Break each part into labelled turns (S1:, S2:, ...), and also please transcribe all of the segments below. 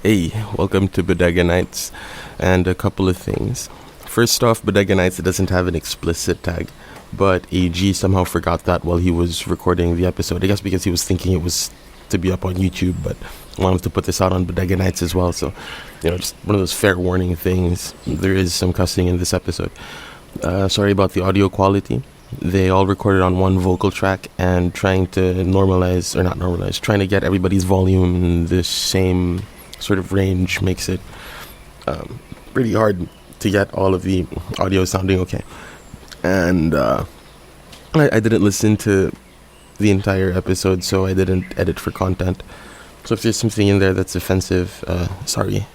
S1: Hey, welcome to Bodega Nights, and a couple of things. First off, Bodega Nights doesn't have an explicit tag, but AG somehow forgot that while he was recording the episode. I guess because he was thinking it was to be up on YouTube, but wanted to put this out on Bodega Nights as well. So, just one of those fair warning things. There is some cussing in this episode. Sorry about the audio quality. They all recorded on one vocal track, and trying to trying to get everybody's volume in the same sort of range makes it pretty hard to get all of the audio sounding okay. And I didn't listen to the entire episode, so I didn't edit for content. So if there's something in there that's offensive, sorry.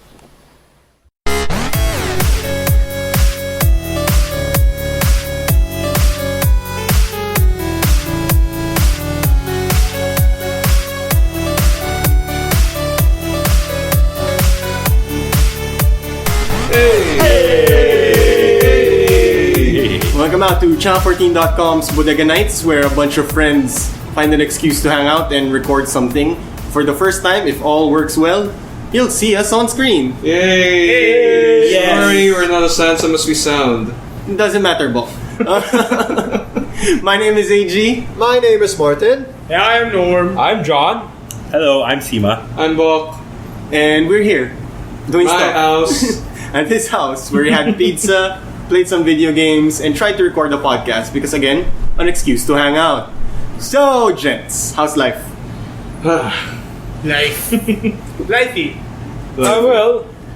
S2: Welcome out to channel14.com's Bodega Nights, where a bunch of friends find an excuse to hang out and record something. For the first time, if all works well, you'll see us on screen.
S3: Yay!
S2: Yes.
S3: Sorry, we're not as handsome as we sound.
S2: It doesn't matter, Bo. My name is AG.
S4: My name is Martin.
S5: Yeah, I'm Norm.
S6: I'm Jon.
S7: Hello, I'm Cima.
S3: I'm Bok.
S2: And we're here doing
S3: My
S2: stuff
S3: house.
S2: at this house where we had pizza, played some video games, and tried to record the podcast because, again, an excuse to hang out. So, gents, how's life?
S5: Life. Lifey.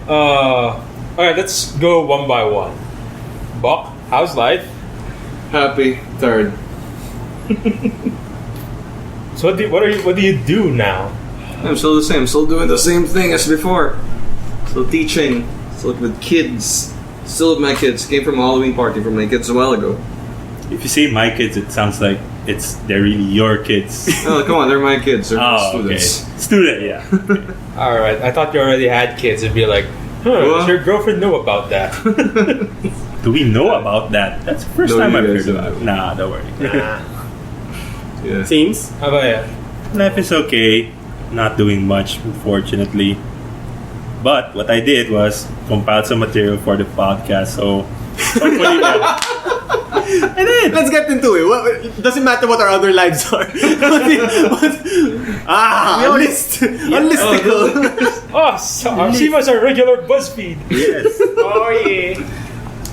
S6: Alright, let's go one by one. Bok, how's life?
S3: Happy. Third.
S6: So what do you do now?
S3: I'm still the same. Still doing the same thing as before. Still teaching. Still with kids. Still with my kids. Came from a Halloween party for my kids a while ago.
S7: If you say my kids, it sounds like they're really your kids.
S3: Oh, come on. They're my kids. They're students.
S7: Okay. Student, yeah. Okay.
S6: Alright, I thought you already had kids and be like, does your girlfriend know about that?
S7: Do we know about that? That's the first
S3: No,
S7: time
S3: you
S7: I've
S3: guys
S7: heard
S3: don't
S7: about it.
S3: know.
S7: Nah, don't worry.
S3: Yeah.
S2: Seems.
S6: How about you?
S7: Life is okay. Not doing much, unfortunately. But what I did was compile some material for the podcast, so hopefully I did.
S2: Let's get into it. It doesn't matter what our other lives are. Unlisticle.
S6: Oh, so she was a regular BuzzFeed.
S7: Yes.
S5: Oh, yeah.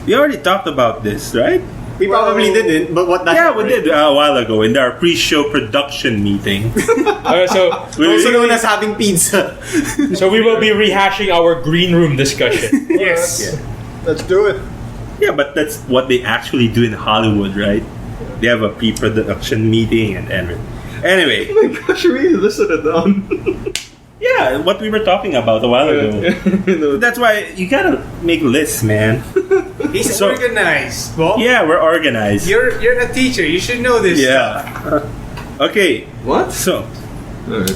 S7: We already talked about this, right?
S2: We probably didn't, but what?
S7: Yeah, we did a while ago in our pre-show production meeting.
S6: Alright, so
S2: Also known as having pizza.
S6: so we will be rehashing our green room discussion.
S5: Yes.
S7: Yeah.
S4: Let's do it.
S7: Yeah, but that's what they actually do in Hollywood, right? They have a pre-production meeting and everything. Anyway,
S3: Oh my gosh, you really listed it down.
S7: yeah, what we were talking about a while ago. That's why you gotta make lists, man.
S5: He's
S7: So-
S5: organized, Bo.
S7: Yeah, we're organized.
S5: You're a teacher. You should know this.
S7: Yeah. Okay,
S3: What?
S7: so
S3: Alright.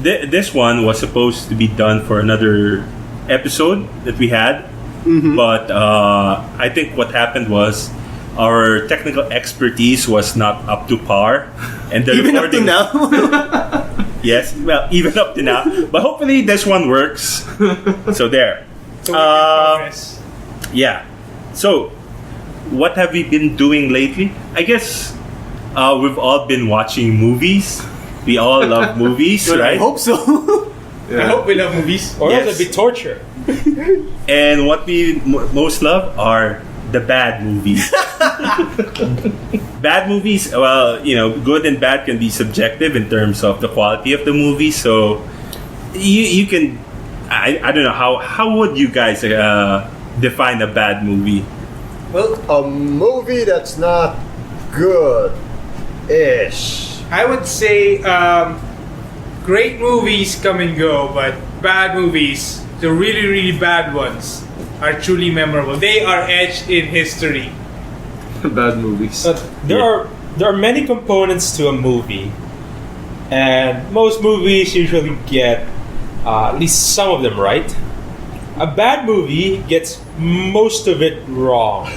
S7: this one was supposed to be done for another episode that we had, but I think what happened was our technical expertise was not up to par, and the
S2: Even up to
S7: recording.
S2: now.
S7: Yes, well, even up to now. But hopefully this one works. So there.
S5: So we can progress.
S7: Yeah. So, what have we been doing lately? I guess we've all been watching movies. We all love movies,
S2: Well, I
S7: right?
S2: hope so.
S5: I hope we love movies.
S6: Or
S7: Yes.
S6: else it'd be torture.
S7: And what we most love are the bad movies. Bad movies, well, good and bad can be subjective in terms of the quality of the movie. So you can, I don't know, how would you guys define a bad movie?
S5: Well,
S4: A movie that's not good-ish.
S5: I would say great movies come and go, but bad movies, the really, really bad ones, are truly memorable. They are etched in history.
S3: Bad movies.
S6: There are many components to a movie, and most movies usually get at least some of them right. A bad movie gets most of it wrong.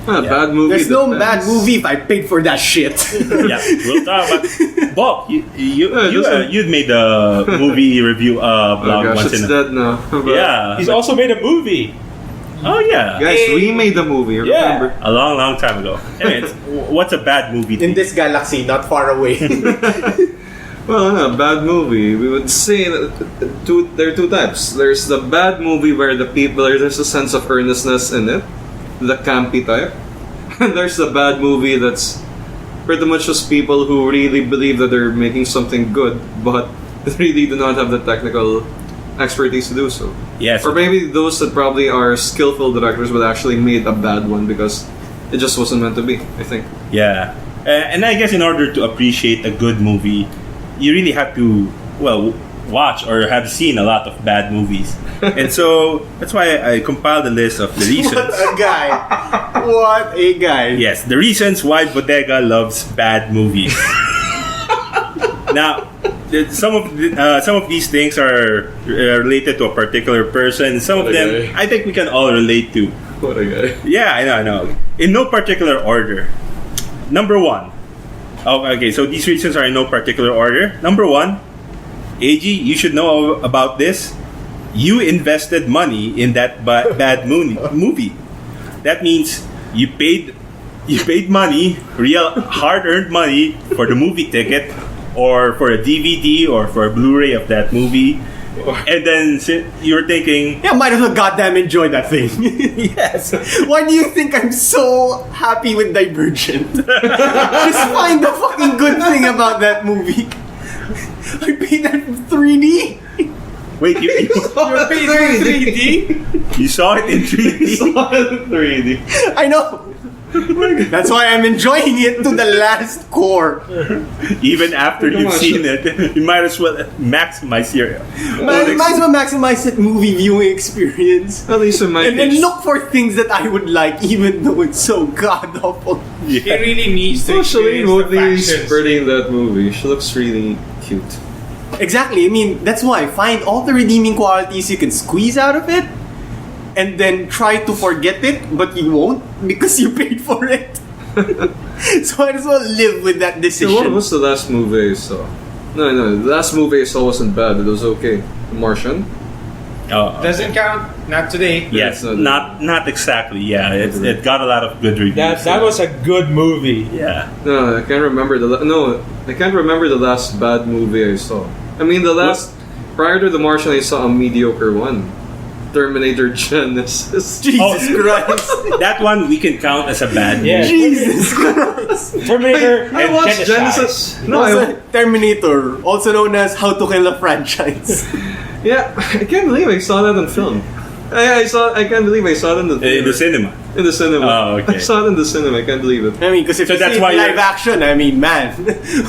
S3: Bad movie.
S2: There's no
S3: depends.
S2: bad movie if I paid for that shit.
S7: Yeah, we'll talk about. Bob, you'd made the movie review
S3: Oh
S7: blog
S3: gosh,
S7: once
S3: it's
S7: in.
S3: dead now. But
S7: Yeah.
S6: He's also made a movie.
S7: Oh yeah.
S3: Guys, we made the movie.
S6: Yeah.
S3: Remember?
S7: A long time ago. Anyways, what's a bad movie? to
S2: In
S7: you?
S2: this galaxy, not far away.
S3: Well, a bad movie. We would say that there are two types. There's the bad movie where there's a sense of earnestness in it, the campy type, and there's the bad movie that's pretty much just people who really believe that they're making something good, but really do not have the technical expertise to do so.
S7: Yes.
S3: Or maybe those that probably are skillful directors but actually made a bad one because it just wasn't meant to be, I think.
S7: Yeah. And I guess in order to appreciate a good movie, you really have to, watch or have seen a lot of bad movies. And so that's why I compiled a list of the reasons.
S2: What a guy. What a guy.
S7: Yes, the reasons why Bodega loves bad movies. Now, some of these things are related to a particular person. Some of them,
S3: Okay.
S7: I think we can all relate to.
S3: What a guy.
S7: Yeah, I know. In no particular order. Number one. Oh, okay, so these reasons are in no particular order. Number one, AG, you should know about this. You invested money in that bad movie. That means you paid money, real hard-earned money for the movie ticket, or for a DVD, or for a Blu-ray of that movie, and then you're thinking,
S2: Yeah, might as well goddamn enjoy that thing.
S7: yes,
S2: Why do you think I'm so happy with Divergent? Just find the fucking good thing about that movie. I paid that in 3D.
S7: wait, you
S5: You're paid in 3D?
S7: you saw it in 3D.
S3: 3D.
S2: I know. That's why I'm enjoying it to the last core.
S7: Even after
S3: Come
S7: you've
S3: on,
S7: seen it, you might as well maximize your.
S2: Might as well maximize that movie viewing experience.
S3: At least in my
S2: And then
S3: case.
S2: look for things that I would like, even though it's so god awful.
S5: He really needs to
S3: Actually,
S5: experience the
S3: Motley's
S5: factions.
S3: pretty in that movie. She looks really cute.
S2: Exactly. I mean, that's why find all the redeeming qualities you can squeeze out of it, and then try to forget it, but you won't because you paid for it. So might as well live with that
S3: So
S2: decision.
S3: what was the last movie I saw? No, the last movie I saw wasn't bad. It was okay. The Martian.
S7: Oh,
S5: Doesn't count. Not today.
S7: yes,
S3: It's
S7: not exactly. Yeah, it got a lot of good reviews.
S6: That was a good movie.
S7: yeah.
S3: No, I can't remember I can't remember the last bad movie I saw. I mean, prior to The Martian, I saw a mediocre one. Terminator Genesis.
S2: Jesus Christ.
S7: That one we can count as a bad
S6: Yeah.
S7: movie.
S2: Jesus Christ.
S6: Terminator
S3: I
S6: and
S3: watched
S6: Genesis.
S3: Genesis. No,
S2: Also, Terminator, also known as How to Kill a Franchise.
S3: yeah, I can't believe I saw that on film. I can't believe I saw it in the
S7: In the cinema.
S3: In the cinema.
S7: Oh, okay.
S3: I saw it in the cinema. I can't believe it.
S2: I mean, because if
S7: So
S2: you
S7: that's
S2: see
S7: why
S2: it live
S7: you're-
S2: action, I mean, man,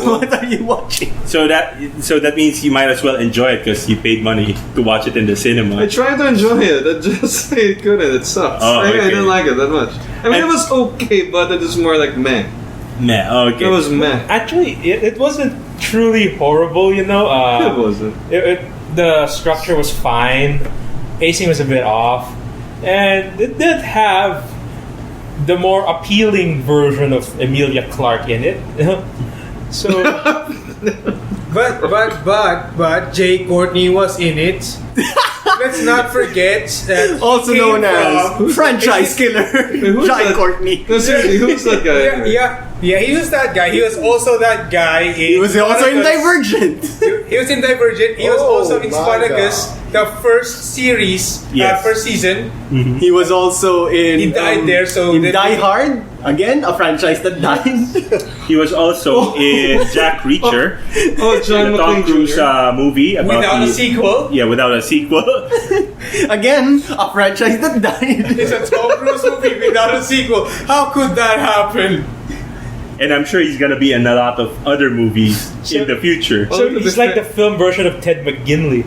S2: what are you watching?
S7: So that means you might as well enjoy it because you paid money to watch it in the
S3: I
S7: cinema.
S3: tried to enjoy it. I just I couldn't. It sucks.
S7: Oh,
S3: I
S7: okay.
S3: didn't like it that much. I mean,
S7: And-
S3: it was okay, but it was more like meh.
S7: Nah, okay.
S3: It was meh.
S6: Actually, it wasn't truly horrible, you know.
S3: It wasn't.
S6: The structure was fine. Pacing was a bit off. And it did have the more appealing version of Emilia Clarke in it. So,
S5: But Jay Courtney was in it. Let's not forget that he
S2: Also
S5: came
S2: known as
S5: from-
S2: franchise killer,
S3: who's
S2: John
S3: that?
S2: Courtney.
S3: No, seriously, who's that guy?
S5: Yeah, he was that guy. He was also that guy in
S2: He was also in
S5: Spartacus.
S2: Divergent.
S5: He was in Divergent. He was
S4: Oh
S5: also in
S4: my
S5: Spartacus, the first series,
S7: Yes.
S5: first season.
S2: He was also in.
S5: He died there, so
S2: in
S5: that-
S2: Die Hard again, a franchise that died.
S7: He was also in Jack Reacher,
S3: Oh, John
S7: the Tom
S3: McClane
S7: Cruise
S3: Jr.
S7: movie about
S5: Without a
S7: the-
S5: sequel.
S7: Yeah, without a sequel.
S2: Again, a franchise that died.
S5: It's a Tom Cruise movie without a sequel. How could that happen?
S7: And I'm sure he's gonna be in a lot of other movies in the future.
S6: so he's like the film version of Ted McGinley.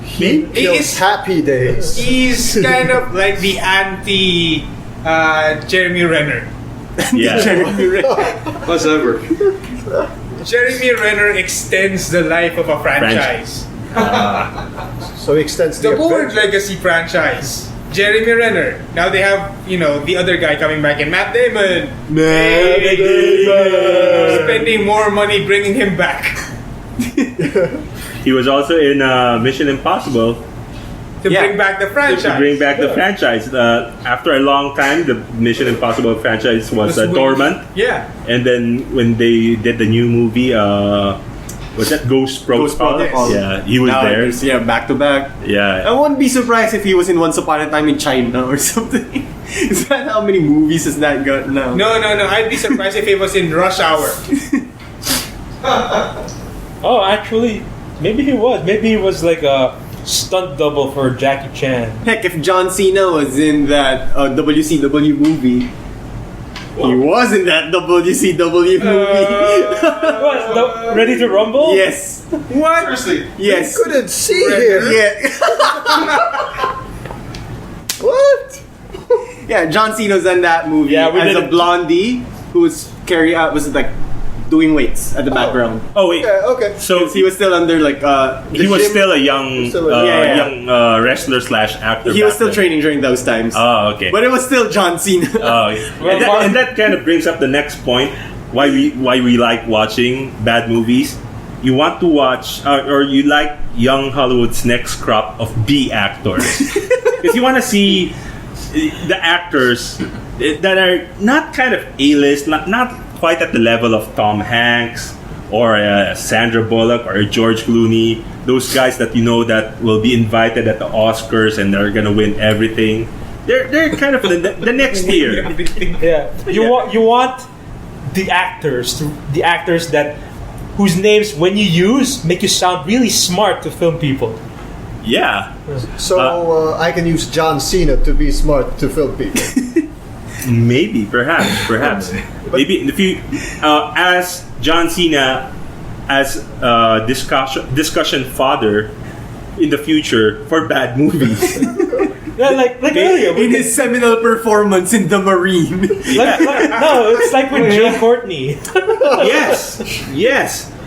S4: He kills
S5: is-
S4: Happy Days.
S5: He's kind of like the anti Jeremy Renner.
S7: Yeah.
S2: Jeremy Renner.
S3: Whatever.
S5: Jeremy Renner extends the life of a franchise.
S4: So he extends
S5: The
S4: the
S5: Board
S4: adventure.
S5: Legacy franchise. Jeremy Renner. Now they have, the other guy coming back in, Matt Damon. Spending more money bringing him back.
S7: He was also in Mission Impossible.
S5: To bring back the franchise.
S7: To bring back the franchise. After a long time, the Mission Impossible franchise was dormant.
S5: Yeah.
S7: And then when they did the new movie, was that Ghost Protocol? Yeah, he was there.
S2: Yeah, back to back.
S7: Yeah.
S2: I wouldn't be surprised if he was in Once Upon a Time in China or something. Is that how many movies has that got now?
S5: No. I'd be surprised if he was in Rush Hour.
S6: Oh, actually, maybe he was. Maybe he was like a stunt double for Jackie Chan.
S2: Heck, if John Cena was in that WCW movie, he was in that WCW movie.
S6: What? Ready to Rumble?
S2: Yes.
S5: What?
S3: Seriously.
S2: Yes.
S4: Couldn't see him.
S2: Yeah.
S4: What?
S2: Yeah, John Cena's in that movie
S6: Yeah, we
S2: as a
S6: didn't-
S2: blondie who was was like doing weights at the background.
S7: Oh wait.
S4: Okay.
S7: So
S2: He was still under like
S7: he was
S2: gym.
S7: still a young young wrestler / actor.
S2: He was
S7: back
S2: still
S7: then.
S2: training during those times.
S7: Oh, okay.
S2: But it was still John Cena.
S7: Oh, yeah. And that kind of brings up the next point: why we like watching bad movies. You want to watch, or you like young Hollywood's next crop of B actors, because you want to see the actors that are not kind of A-list, not quite at the level of Tom Hanks or Sandra Bullock or George Clooney. Those guys that that will be invited at the Oscars and they're gonna win everything. They're kind of the next tier.
S6: Yeah. You want the actors that whose names when you use make you sound really smart to film people.
S7: Yeah.
S4: So I can use John Cena to be smart to film people.
S7: Maybe, perhaps. Maybe in the future, as John Cena, as discussion fodder in the future for bad movies.
S6: Yeah, like earlier.
S2: In his seminal performance in The Marine.
S6: No, it's like with Jay Courtney.
S7: yes,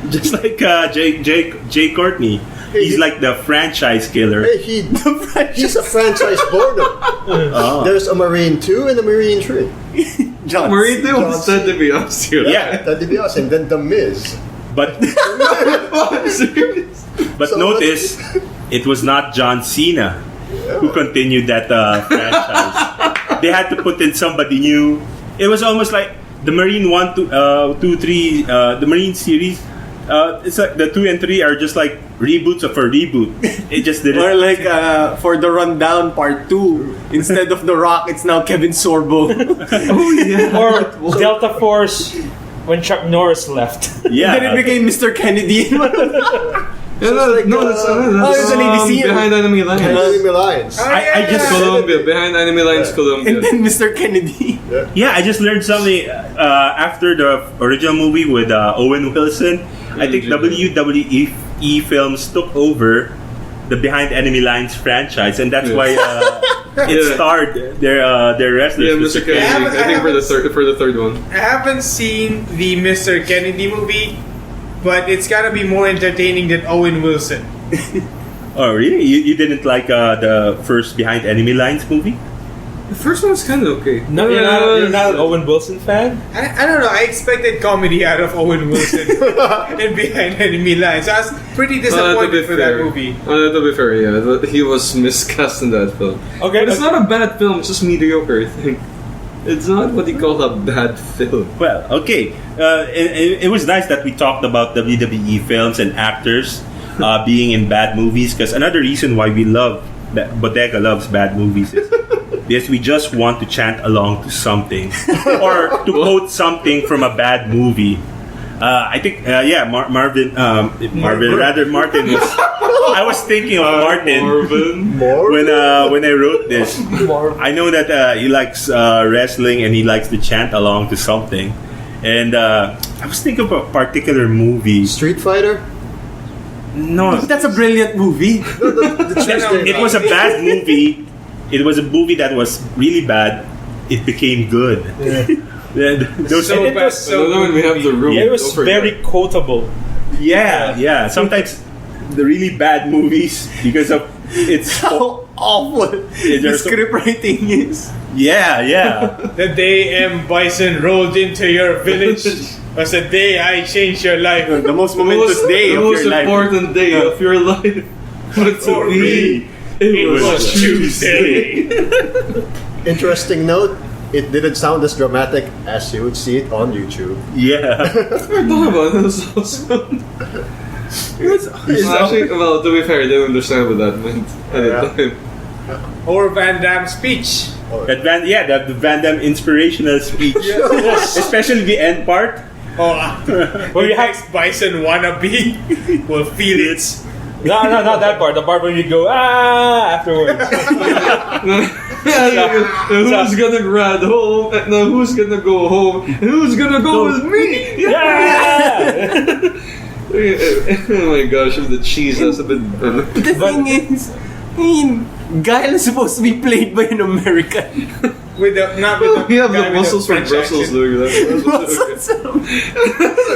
S7: just like Jay Courtney. He's like the franchise killer.
S4: Hey, he's a franchise boredom. There's a Marine 2 and a Marine 3.
S2: John
S3: Marine 2
S4: John
S3: was Ted DiBiase.
S7: Yeah,
S4: Ted DiBiase and then The Miz.
S7: but
S4: So
S7: notice it was not John Cena who continued that franchise. They had to put in somebody new. It was almost like the Marine 1, 2, 3, the Marine series. It's like the 2 and 3 are just like reboots of a reboot. It just didn't.
S2: Or like for The Rundown Part 2, instead of The Rock, it's now Kevin Sorbo.
S6: Or Delta Force when Chuck Norris left.
S7: Yeah.
S2: Then it became Mr. Kennedy.
S3: That's
S2: it's an ABC.
S3: Behind Enemy Lines.
S4: Enemy Lines.
S7: I just
S3: Colombia. Behind Enemy Lines, Colombia.
S2: And then Mr. Kennedy.
S7: Yeah, I just learned something after the original movie with Owen Wilson. I think WWE Films took over the Behind Enemy Lines franchise, and that's why it starred their wrestlers.
S3: Yeah, Mr. Kennedy. I think for the third one.
S5: I haven't seen the Mr. Kennedy movie, but it's gotta be more entertaining than Owen Wilson.
S7: Oh, really? You didn't like the first Behind Enemy Lines movie?
S3: The first one was kind of okay.
S6: No, you're not an Owen Wilson fan?
S5: I don't know. I expected comedy out of Owen Wilson in Behind Enemy Lines. I was pretty disappointed for that movie.
S3: To be fair, yeah, he was miscast in that film.
S6: Okay,
S3: But it's not a bad film. It's just mediocre. I think it's not what you call a bad film.
S7: Well, okay. It was nice that we talked about WWE films and actors being in bad movies, because another reason why we love Bodega loves bad movies is because we just want to chant along to something or to quote something from a bad movie. I think, Martin was. I was thinking of Martin when I wrote this. I know that he likes wrestling and he likes to chant along to something. And I was thinking of a particular movie.
S4: Street Fighter?
S7: No,
S2: That's a brilliant movie.
S7: it was a bad movie. It was a movie that was really bad. It became good. Those-
S5: So
S6: it
S5: bad.
S6: was so-
S3: When we have the room.
S6: It was
S3: don't forget.
S6: very quotable.
S7: yeah. Sometimes the really bad movies because of its
S2: How awful the
S7: there's
S2: script writing is.
S7: yeah.
S5: The day M. Bison rolled into your village was the day I changed your life.
S2: The most momentous day
S3: the
S2: of
S3: most
S2: your life.
S3: important day of your life. But to me, it was Tuesday.
S4: Interesting note, it didn't sound as dramatic as you would see it on YouTube.
S7: Yeah.
S3: It was awesome. Actually, well, to be fair, I didn't understand what that meant at the time.
S5: Or Van Damme's speech.
S7: The Van Damme inspirational speech. Especially the end part.
S5: Oh, when you have Bison wannabe, will feel it.
S6: No, not that part. The part when you go afterwards.
S3: Who's gonna run home? No, who's gonna go home? And who's gonna go with me?
S6: Yeah.
S3: Oh my gosh, if the cheese has been.
S2: The thing is, I mean, Guile is supposed to be played by an American.
S5: With the not with the
S3: We have
S5: guy
S3: the
S5: with
S3: muscles from
S5: French
S3: Brussels
S5: accent.
S3: doing that.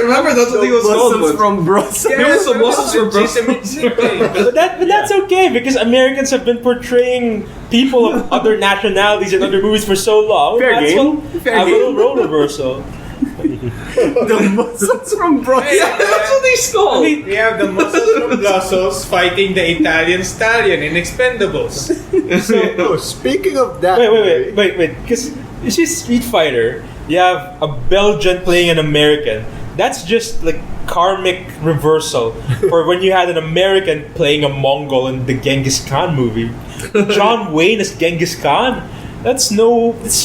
S3: Remember, that's what he was called.
S2: Muscles from Brussels.
S3: He was the muscles from Brussels.
S6: But that's okay because Americans have been portraying people of other nationalities in other movies for so long.
S2: Fair
S6: That's
S2: game.
S6: what-
S2: Fair
S6: a little
S2: game.
S6: role reversal.
S2: The muscles from Brussels.
S3: That's what he's called.
S5: We have the muscles from Brussels fighting the Italian stallion in Expendables.
S4: Oh, speaking of that,
S6: Wait. Because you see Street Fighter, you have a Belgian playing an American. That's just like karmic reversal for when you had an American playing a Mongol in the Genghis Khan movie. John Wayne as Genghis Khan. It's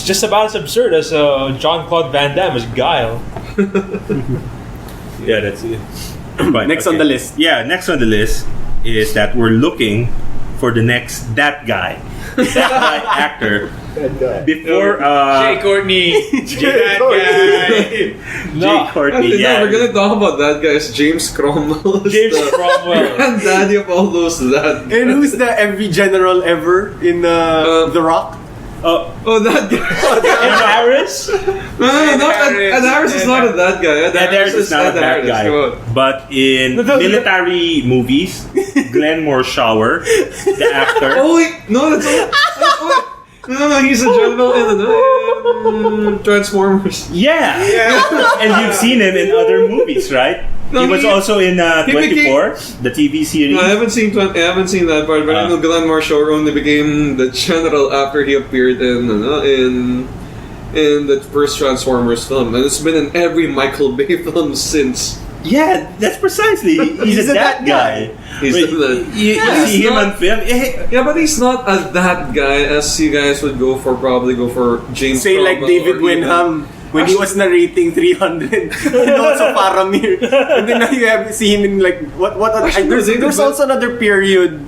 S6: just about as absurd as Jean-Claude Van Damme as Guile.
S7: Yeah, that's it. But,
S2: Next on the list.
S7: Yeah, next on the list is that we're looking for the next that guy actor. Before
S5: Jay Courtney, that guy.
S7: Jay Courtney, yeah.
S3: We're gonna talk about that guy. It's James Cromwell.
S6: James Cromwell.
S3: Granddaddy of all those that.
S2: And who's the every general ever in The Rock?
S3: Oh, that guy.
S6: Ed Harris?
S3: No, Ed Harris is not a that guy.
S7: Ed Harris is not a bad guy.
S3: Come on.
S7: But in military movies, Glenn Morshower, the actor.
S3: Oh wait, no, that's all. No, he's a general in Transformers.
S7: Yeah. And you've seen him in other movies, right?
S3: No,
S7: he was also in 24, the TV series.
S3: No, I haven't seen that part, but I know Glenn Morshower only became the general after he appeared in the first Transformers film, and it's been in every Michael Bay film since.
S7: Yeah, that's precisely. He's a that guy.
S3: He's
S7: Wait,
S3: that.
S7: you see him on film.
S3: Yeah, but he's not a that guy as you guys would probably go for James.
S2: Say like
S3: Cromwell
S2: David
S3: or even-
S2: Wenham when he was narrating 300 and also Faramir. And then now you have see him in like what
S3: Actually,
S2: there's also another period,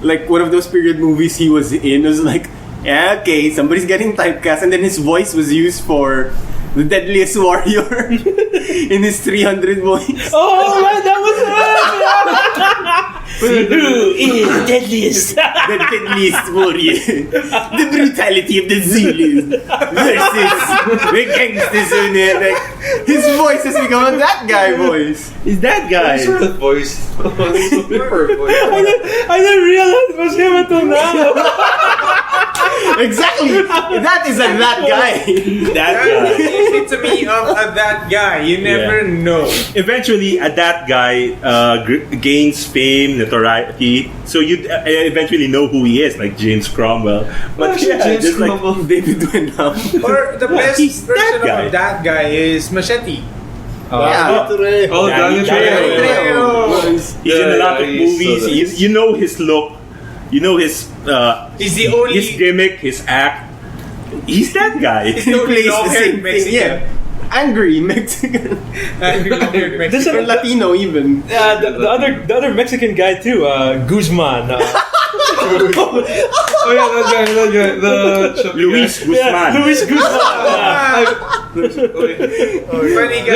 S2: like one of those period movies he was in. It was like, yeah, okay, somebody's getting typecast, and then his voice was used for the Deadliest Warrior in his 300 voice.
S6: Oh, right, that was
S7: Who is deadliest?
S2: The Deadliest Warrior. The brutality of the Zulus versus the gangsters in it. Like, his voice has become a that guy voice.
S7: Is that guy?
S3: What's that voice? It's a different voice.
S6: I didn't realize it was him until now.
S2: Exactly. That is a that guy.
S7: That
S5: That's
S7: guy.
S5: the epitome of that guy. You never know.
S7: Eventually, that guy gains fame, notoriety. So you eventually know who he is, like James Cromwell. But
S3: James
S7: just like
S3: Cromwell.
S2: David Wenham.
S5: Or the best
S7: he's that
S5: version
S7: guy.
S5: of that guy is Machete.
S2: Yeah.
S3: Oh, Danny
S7: Danny
S3: Trejo.
S7: he's in a lot of movies. You know his look. You know his
S5: He's the only
S7: his gimmick, his act. He's that guy.
S2: He plays the
S5: long-haired
S2: same thing.
S5: Mexican.
S2: Yeah. Angry Mexican.
S6: There's
S2: Or Latino even.
S6: the other Mexican guy too, Guzman.
S3: Oh yeah, that guy. The
S7: Luis Guzman.
S6: Luis Guzman.
S5: Funny guy.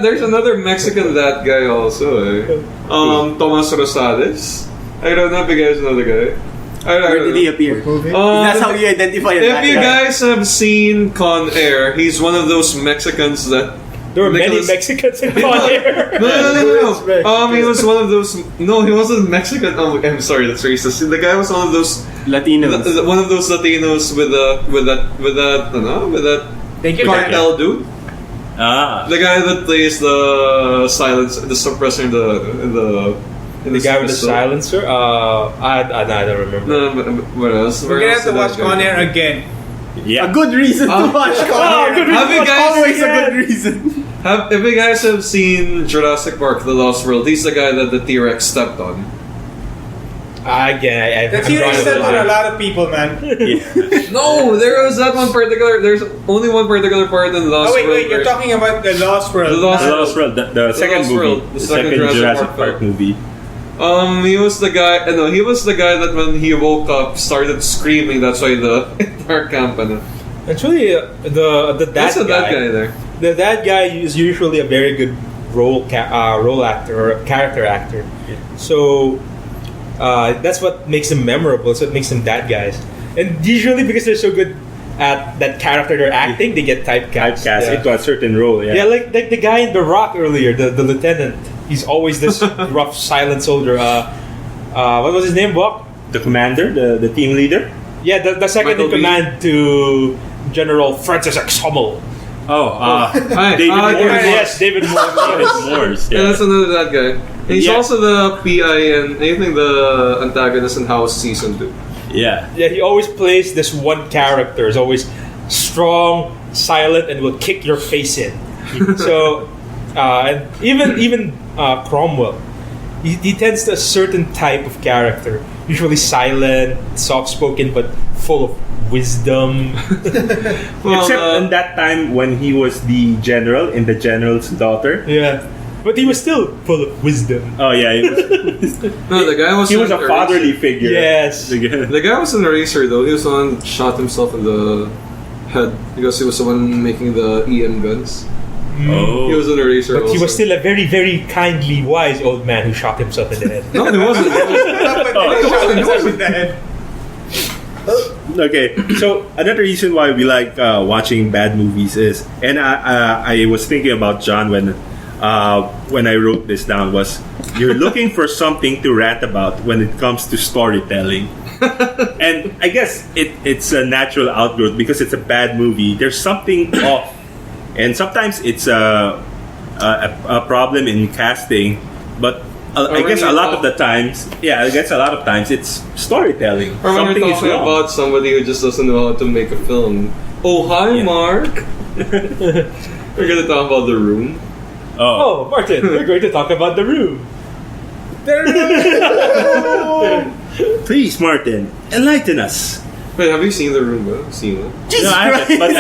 S3: There's another Mexican that guy also. Tomas Rosales. I don't know if you guys know the guy.
S2: Where did he appear? That's how you identify a
S3: If
S2: that
S3: you
S2: guy.
S3: guys have seen Con Air, he's one of those Mexicans that
S6: There were many
S3: Nicholas-
S6: Mexicans in Con Air.
S3: No. He was one of those. No, he wasn't Mexican. Oh, I'm sorry, that's racist. The guy was one of those
S2: Latinos.
S3: one of those Latinos with that
S5: Thank you,
S3: cartel dude. The guy that plays the suppressor in
S6: The guy with the silencer? I don't remember.
S3: No, but what else?
S5: We're gonna have to watch Con Air again.
S7: Yeah.
S2: A good reason to watch Con Air.
S3: Have you guys
S2: Always a good reason.
S3: If you guys have seen Jurassic Park: The Lost World, he's the guy that the T-Rex stepped on.
S6: Again,
S5: The T-Rex stepped on a lot of people, man.
S3: No, there was that one particular. There's only one particular part in Lost
S5: Oh wait,
S3: World.
S5: wait, you're talking about the Lost World.
S3: The Lost
S7: The
S3: World.
S7: Lost World, the second
S3: Lost
S7: movie,
S3: World,
S7: the second Jurassic Park movie.
S3: He was the guy. No, he was the guy that when he woke up started screaming. That's why the entire camp.
S6: Actually, the
S3: That's
S6: dad
S3: a
S6: guy.
S3: that guy there.
S6: The dad guy is usually a very good role actor or a character actor. So that's what makes them memorable. So it makes them dad guys. And usually because they're so good at that character they're acting, they get typecast.
S7: Typecast into a certain role.
S6: Yeah, like the guy in The Rock earlier, the lieutenant. He's always this rough, silent soldier. What was his name, Buck?
S7: The commander, the team leader.
S6: Yeah, the second
S3: Michael
S6: in
S3: B.
S6: command to General Francis X. Hummel.
S7: David
S3: David
S7: Morse.
S3: Morse.
S6: Yes, David Morse.
S7: David Morse.
S3: Yeah, that's another that guy. He's
S6: Yeah.
S3: also the PI and I think the antagonist in House Season 2.
S7: Yeah.
S6: Yeah, he always plays this one character. Is always strong, silent, and will kick your face in. So, and even Cromwell, he tends to a certain type of character. Usually silent, soft-spoken, but full of wisdom.
S7: Except in that time when he was the general in the general's daughter.
S6: Yeah, but he was still full of wisdom.
S7: Oh yeah, he was,
S3: No, the guy was
S7: he was a
S3: an
S7: fatherly
S3: eraser.
S7: figure.
S6: Yes.
S3: The guy was an eraser though. He was the one that shot himself in the head because he was the one making the EM guns.
S7: Oh.
S3: He was an eraser.
S6: But he
S3: also.
S6: was still a very, very kindly, wise old man who shot himself in the head.
S3: No, he wasn't.
S5: He shot himself in the head.
S7: Okay, so another reason why we like watching bad movies is, and I was thinking about John when I wrote this down, was you're looking for something to rant about when it comes to storytelling. And I guess it's a natural outgrowth because it's a bad movie. There's something off, and sometimes it's a problem in casting, but I guess a lot of the times, it's storytelling.
S3: Or when
S7: Something
S3: you're
S7: is
S3: talking
S7: wrong.
S3: about somebody who just doesn't know how to make a film. Oh, hi,
S7: Yeah.
S3: Mark. We're gonna talk about The Room.
S6: Oh, Martin, we're going to talk about The Room.
S7: Please, Martin, enlighten us.
S3: Wait, have you seen The Room, bro? Seen it?
S2: Jesus
S7: No, I haven't,
S2: Christ.
S7: but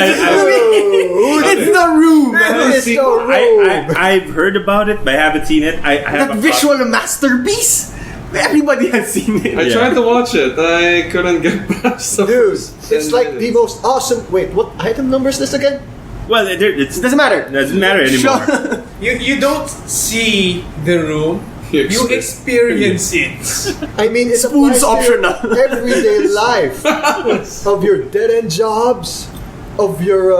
S2: It's the room, man.
S4: It's the room.
S7: I've heard about it, but I haven't seen it. I have
S2: That visual masterpiece. Everybody has seen it.
S3: I tried to watch it. I couldn't get past the
S4: Dude,
S3: first
S4: it's
S3: 10
S4: like the
S3: minutes.
S4: most awesome. Wait, what item number is this again?
S7: Well, it
S2: Doesn't matter.
S7: doesn't matter anymore.
S5: You don't see the room.
S3: You
S5: You experience it.
S4: I mean, it's
S2: Spoons
S4: applies to your
S2: optional.
S4: everyday life of your dead end jobs, of your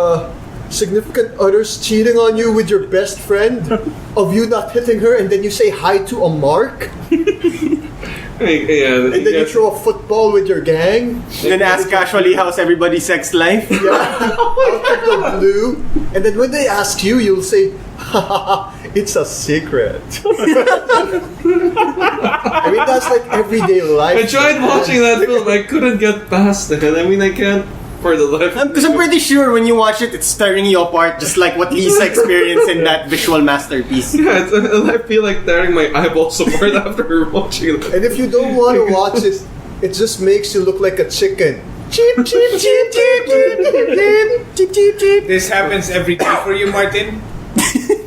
S4: significant others cheating on you with your best friend, of you not hitting her, and then you say hi to a mark,
S3: Yeah,
S4: and then you throw a football with your gang.
S2: Then ask casually how's everybody's sex life.
S4: Yeah, out of the blue, and then when they ask you, you'll say, "Haha, it's a secret." I mean, that's like everyday life.
S3: I tried watching that film. I couldn't get past it. I mean, I can't for the life.
S2: Because I'm pretty sure when you watch it, it's tearing you apart, just like what Lisa experienced in that visual masterpiece.
S3: Yeah, I feel like tearing my eyeballs apart after watching it.
S4: And if you don't want to watch it, it just makes you look like a chicken. Cheep, cheep, cheep, cheep, cheep, cheep, cheep, cheep, cheep.
S5: This happens every day for you, Martin.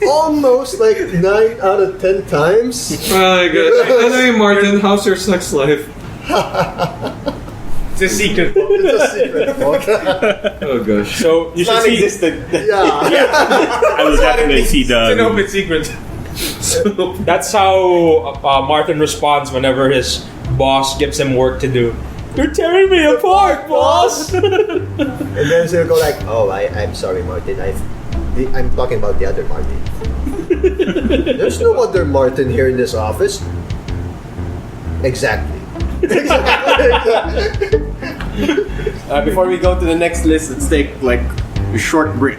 S4: Almost like 9 out of 10 times.
S3: Oh my gosh. Anyway, Martin, how's your sex life?
S5: It's a secret.
S4: It's a secret.
S3: Oh gosh.
S6: So you should see.
S2: Non-existent.
S4: Yeah.
S7: I will definitely see
S5: It's an
S7: the.
S5: open secret.
S6: That's how Martin responds whenever his boss gives him work to do. You're tearing me apart, boss.
S4: And then she'll go like, "Oh, I'm sorry, Martin. I'm talking about the other Martin. There's no other Martin here in this office. Exactly.
S2: Before we go to the next list, let's take like a short break.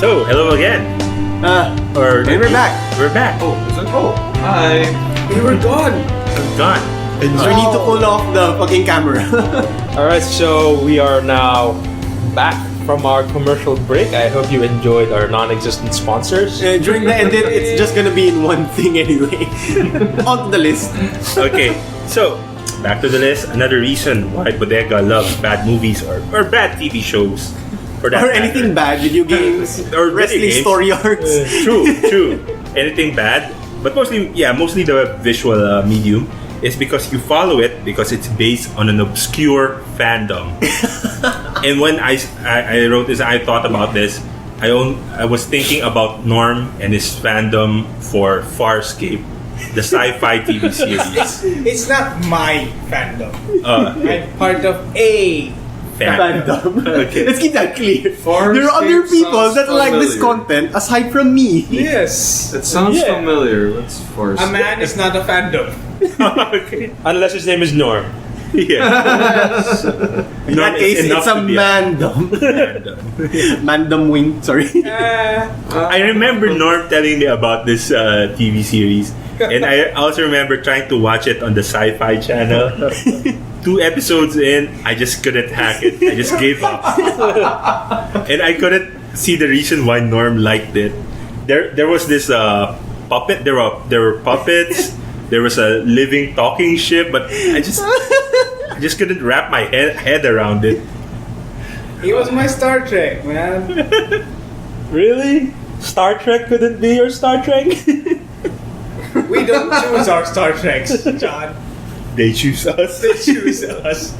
S7: So, hello again.
S2: And
S7: Or
S2: we're back.
S7: We're back.
S3: Oh, is it? Oh, hi.
S2: We were gone.
S7: I'm gone.
S2: So we need to pull off the fucking camera.
S6: Alright, so we are now back from our commercial break. I hope you enjoyed our non-existent sponsors.
S2: During the edit, it's just gonna be in one thing anyway. On to the list.
S7: Okay, so back to the list. Another reason why Bodega loves bad movies or bad TV shows. For that
S2: Or
S7: matter.
S2: anything bad, video games,
S7: Or video
S2: wrestling
S7: games.
S2: story arcs.
S7: True. Anything bad, but mostly the visual medium is because you follow it because it's based on an obscure fandom. And when I wrote this, I thought about this. I was thinking about Norm and his fandom for Farscape, the sci-fi TV series.
S5: It's not my fandom.
S7: Uh,
S5: I'm part of a
S2: Fandom.
S7: Okay.
S2: Let's keep that clear.
S3: Farscape
S2: There are other people
S3: sounds
S2: that like this
S3: familiar.
S2: content aside from me.
S5: Yes.
S3: It sounds
S6: Yeah.
S3: familiar. What's Farscape?
S5: A man is not a fandom.
S7: Okay.
S6: Unless his name is Norm.
S7: Yeah.
S2: In that case, it's a mandom. Mandom wing. Sorry.
S7: I remember Norm telling me about this TV series, and I also remember trying to watch it on the Sci-Fi Channel. 2 episodes in, I just couldn't hack it. I just gave up, and I couldn't see the reason why Norm liked it. There was this puppet. There were puppets. There was a living talking ship, but I just couldn't wrap my head around it.
S5: He was my Star Trek, man.
S6: Really? Star Trek couldn't be your Star Trek?
S5: We don't choose our Star Treks, John.
S7: They choose us.
S5: They choose us.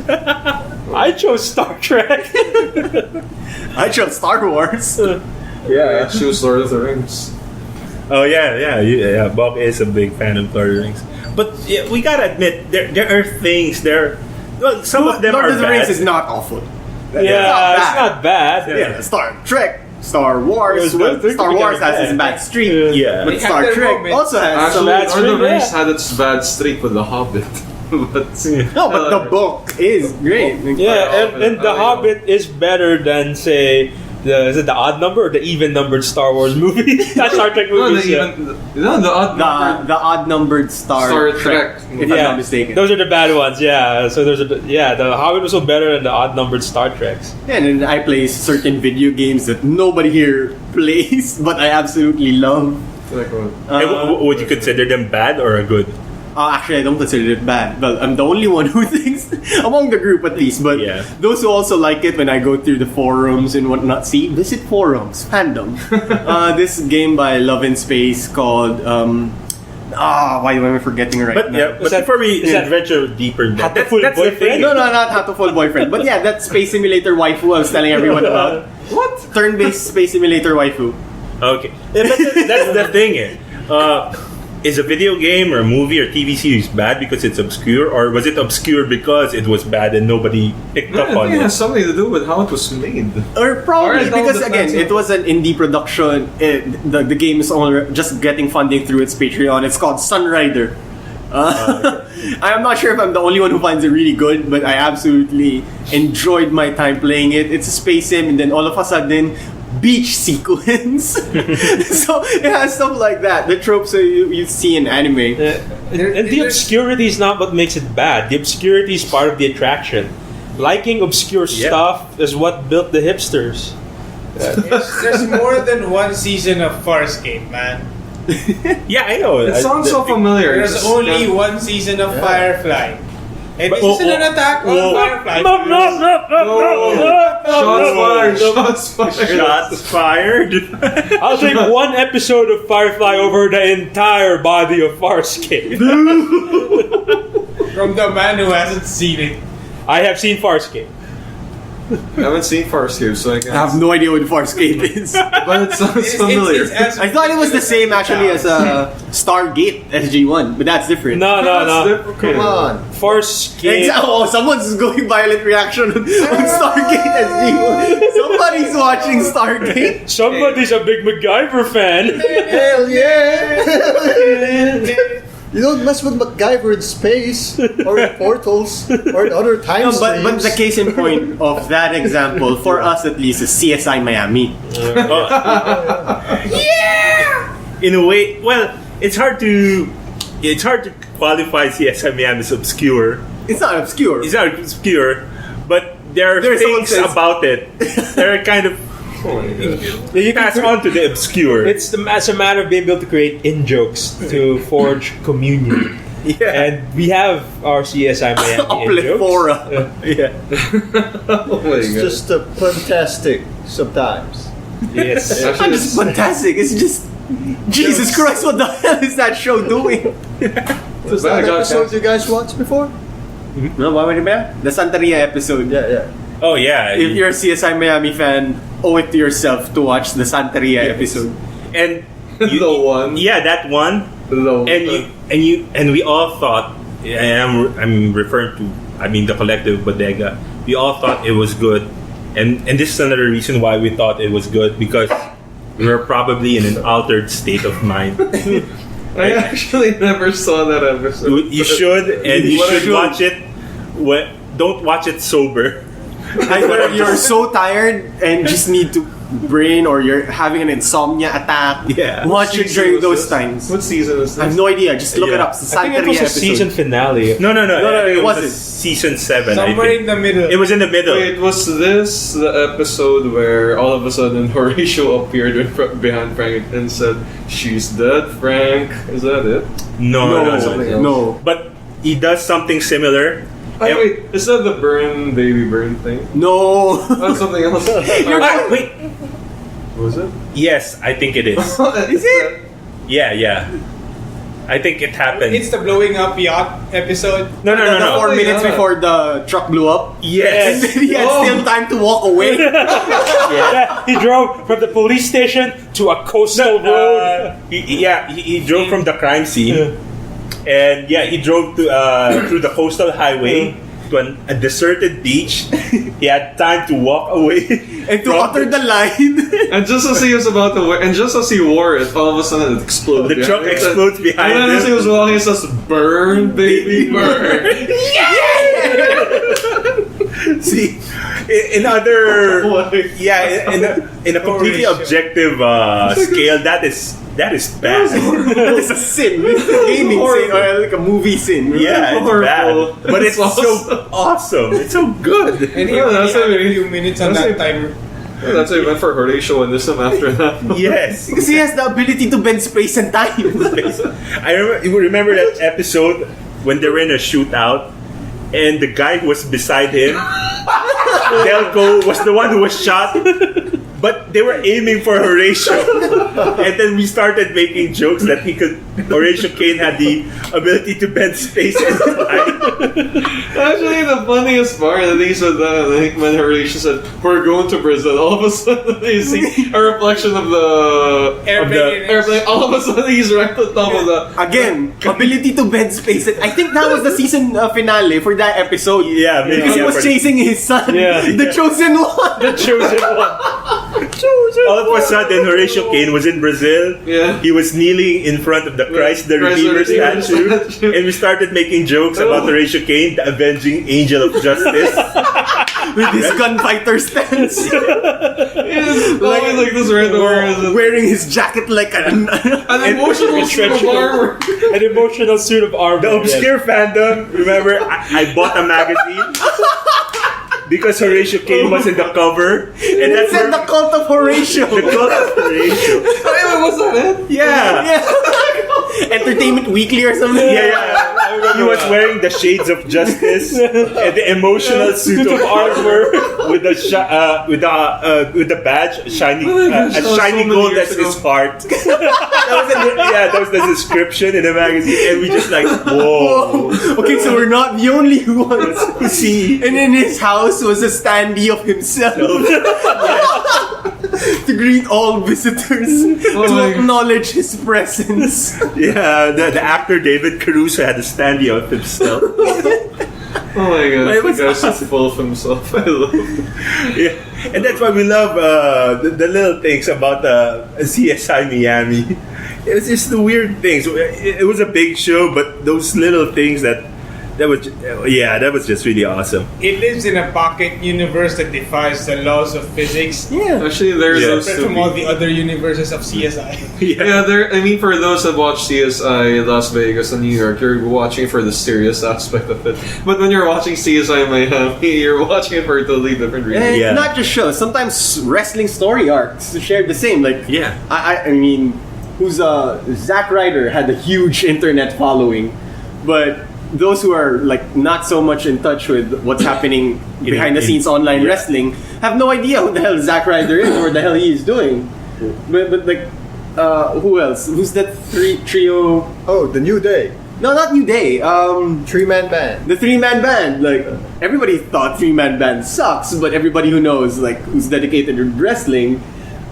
S6: I chose Star Trek.
S2: I chose Star Wars.
S3: Yeah, I choose Lord of the Rings.
S7: Oh yeah. Bob is a big fan of Lord of the Rings, but yeah, we gotta admit there are things there. Well, some of them
S2: Lord
S7: are
S2: of the
S7: bad.
S2: Rings is not awful.
S6: Yeah, it's not bad.
S2: Yeah, Star Trek, Star Wars.
S6: It was good.
S2: Star Wars has its bad streak.
S7: Yeah.
S2: But
S5: They
S2: Star
S5: have their
S2: Trek
S5: moments.
S2: also has some
S3: Actually,
S6: bad
S3: Lord of the
S6: streak,
S3: Rings
S6: yeah.
S3: had its bad streak with The Hobbit. But
S2: No, but the book is great.
S6: Yeah, and The Hobbit is better than, say, is it the odd number or the even numbered Star Wars movie? Not Star Trek movies.
S3: the odd
S2: The odd numbered Star
S3: Trek.
S2: if I'm not mistaken.
S6: Those are the bad ones. Yeah, so the Hobbit was so better than the odd numbered Star Treks.
S2: Yeah, and then I play certain video games that nobody here plays, but I absolutely love.
S7: Hey, would you consider them bad or good?
S2: Actually, I don't consider it bad. Well, I'm the only one who thinks, among the group at least, but
S7: Yeah.
S2: those who also like it when I go through the forums and whatnot, visit forums, fandom. This game by Love in Space called, why am I forgetting right
S7: But
S2: now?
S7: yeah, but before we venture deeper, in that,
S6: Hatoful
S7: that's the
S6: boyfriend?
S7: thing.
S2: No, not Hatoful Boyfriend. But yeah, that Space Simulator waifu I was telling everyone about. What? Turn-based Space Simulator waifu.
S7: Okay, yeah, but that's the thing. Is a video game or a movie or TV series bad because it's obscure, or was it obscure because it was bad and nobody picked up
S3: I
S7: on
S3: think it
S7: it?
S3: has something to do with how it was made.
S2: Or probably
S3: Or it all
S2: because again,
S3: depends
S2: it
S3: on-
S2: was an indie production. The game is only just getting funding through its Patreon. It's called Sunrider. I'm not sure if I'm the only one who finds it really good, but I absolutely enjoyed my time playing it. It's a space sim, and then all of a sudden, beach sequence. So it has stuff like that. The tropes that you see in anime.
S6: And the obscurity is not what makes it bad. The obscurity is part of the attraction. Liking obscure stuff is what built the hipsters.
S5: There's more than one season of Farscape, man.
S7: Yeah, I know.
S3: It sounds so familiar.
S5: There's only one season of Firefly. And this is an attack on Firefly.
S3: Shots fired.
S7: Shots fired.
S6: I'll take one episode of Firefly over the entire body of Farscape.
S5: From the man who hasn't seen it.
S6: I have seen Farscape.
S3: I haven't seen Farscape, so I can't.
S2: I have no idea what Farscape is.
S3: But it sounds familiar.
S2: I thought it was the same actually as Stargate SG-1, but that's different.
S6: No.
S4: Come on.
S6: Farscape.
S2: Oh, someone's going violent reaction on Stargate SG-1. Somebody's watching Stargate.
S6: Somebody's a big MacGyver fan.
S4: Hell yeah! You don't mess with MacGyver in space, or in portals, or in other time
S2: No,
S4: streams.
S2: but the case in point of that example, for us at least, is CSI Miami.
S7: In a way, well, it's hard to qualify CSI Miami as obscure.
S2: It's not obscure.
S7: It's not obscure, but there are
S2: There's
S7: things
S2: someone says-
S7: about it that are kind of you pass on to the obscure.
S6: It's a matter of being able to create in-jokes to forge communion.
S7: Yeah.
S6: And we have our CSI Miami
S2: Uplift
S6: in-jokes.
S2: fora.
S7: Yeah.
S3: Oh my
S4: It's
S3: god.
S4: just fantastic sometimes.
S6: Yes.
S2: It's not just fantastic. It's just Jesus Christ. What the hell is that show doing?
S4: Was that an episode you guys watched before?
S2: No, what was it? The Santeria episode.
S4: Yeah.
S7: Oh yeah.
S2: If you're a CSI Miami fan, owe it to yourself to watch the Santeria episode.
S7: and
S3: The one.
S7: Yeah, that one. And we all thought, and I'm referring to, the collective Bodega. We all thought it was good, and this is another reason why we thought it was good, because we were probably in an altered state of mind.
S3: I actually never saw that episode.
S7: You should, and you
S3: What I
S7: should
S3: should-
S7: watch it. Don't watch it sober.
S2: Either you're so tired and just need to brain, or you're having an insomnia attack.
S7: Yeah.
S2: Watch it
S3: Season
S2: during
S3: was
S2: those
S3: this?
S2: times.
S3: What season is
S2: I have
S3: this?
S2: no idea. Just look it
S7: Yeah.
S2: up. It's the
S6: I think it was
S2: Santeria
S6: a
S2: episode.
S6: season finale.
S7: No,
S2: it wasn't.
S7: Season 7. I
S5: Somewhere
S7: think.
S5: in the middle.
S7: It was in the middle.
S3: Wait, was this the episode where all of a sudden Horatio appeared behind Frank and said, "She's dead, Frank"? Is that it?
S7: No.
S2: No.
S7: But he does something similar.
S3: Oh, wait, is that the baby burn thing?
S2: No.
S3: That's something else.
S7: Wait.
S3: Was it?
S7: Yes, I think it is.
S3: Is it?
S7: Yeah. I think it happened.
S5: It's the blowing up yacht episode.
S7: No.
S2: The 4 minutes
S3: Yeah.
S2: before the truck blew up. And
S7: Yes.
S2: then he had still time to walk away.
S6: Yeah, he drove from the police station to a coastal road.
S7: He drove from the crime scene, and he drove to through the coastal highway to a deserted beach. He had time to walk away
S2: And to utter the line.
S3: And just as he was about to wear, and just as he wore it, all of a sudden it exploded.
S7: The truck explodes behind
S3: And then as he
S7: him.
S3: was walking, it says, "Burn, baby, burn."
S7: See, in other in a completely objective scale, that is bad.
S2: That is a sin. It's a gaming sin, or like a movie sin.
S7: Yeah, it's
S3: Horrible.
S7: bad, but it's so awesome. It's so good.
S5: And he
S3: Yeah,
S5: only
S3: that's
S5: had
S3: what
S5: a
S3: we-
S5: few minutes on
S3: that's
S5: that
S3: it.
S5: timer.
S3: Yeah, that's what he went for Horatio and this time after that.
S7: Yes.
S2: Because he has the ability to bend space and time.
S7: I remember that episode when they were in a shootout, and the guy who was beside him, Delco, was the one who was shot. But they were aiming for Horatio, and then we started making jokes that Horatio Kane had the ability to bend space and time.
S3: Actually, the funniest part that he said that, I think when Horatio said, "We're going to Brazil," all of a sudden you see a reflection of the airplane. All of a sudden he's right on top of the.
S2: Again, ability to bend space. I think that was the season finale for that episode.
S7: Yeah, maybe.
S2: Because he was chasing his son.
S6: Yeah.
S2: The chosen one.
S6: The chosen one.
S7: All of a sudden, Horatio Kane was in Brazil.
S3: Yeah.
S7: He was kneeling in front of the Christ the Redeemer statue. And we started making jokes about Horatio Kane, the avenging angel of justice.
S2: With his gunfighter stance.
S3: Always like this right over.
S2: Wearing his jacket like an
S3: Emotional suit of armor.
S6: An emotional suit of armor.
S7: The obscure fandom, remember, I bought a magazine because Horatio Kane was in the cover. And that's
S2: It's in the cult of Horatio.
S7: the cult of Horatio.
S3: Wait, was that it?
S7: Yeah.
S2: Yeah. Entertainment Weekly or something.
S7: Yeah. He was wearing the shades of justice and the emotional suit of armor with the with the badge shining a
S3: so
S7: shiny
S3: many
S7: gold.
S3: years
S7: That's
S3: ago.
S7: his heart. That was the description in the magazine, and we just like, whoa.
S2: Okay, so we're not the only ones.
S7: See,
S2: And in his house was a standee of himself to greet all visitors,
S3: my
S2: to
S3: God.
S2: acknowledge his presence.
S7: yeah, the actor David Caruso had a standee of himself.
S3: Oh my god,
S7: But it was
S3: the guy's just full of himself. I love it.
S7: Yeah, and that's why we love the little things about CSI Miami. It's just the weird things. It was a big show, but those little things that was just really awesome.
S5: It lives in a pocket universe that defies the laws of physics.
S2: Yeah.
S3: Actually, there's
S7: Yeah.
S3: those
S5: Separate from all the other universes of CSI.
S3: Yeah, I mean, for those that watch CSI Las Vegas and New York, you're watching for the serious aspect of it. But when you're watching CSI Miami, you're watching it for a totally different reason.
S2: And
S7: Yeah.
S2: not just shows. Sometimes wrestling story arcs shared the same. Like
S7: Yeah.
S2: I mean, Zack Ryder had a huge internet following, but those who are like not so much in touch with what's happening behind the scenes online wrestling have no idea who the hell Zack Ryder is or what the hell he is doing. But like, who else? Who's that trio?
S4: Oh, the New Day.
S2: No, not New Day.
S4: 3-man band.
S2: The 3-man band. Like everybody thought 3-man band sucks, but everybody who knows, like who's dedicated to wrestling,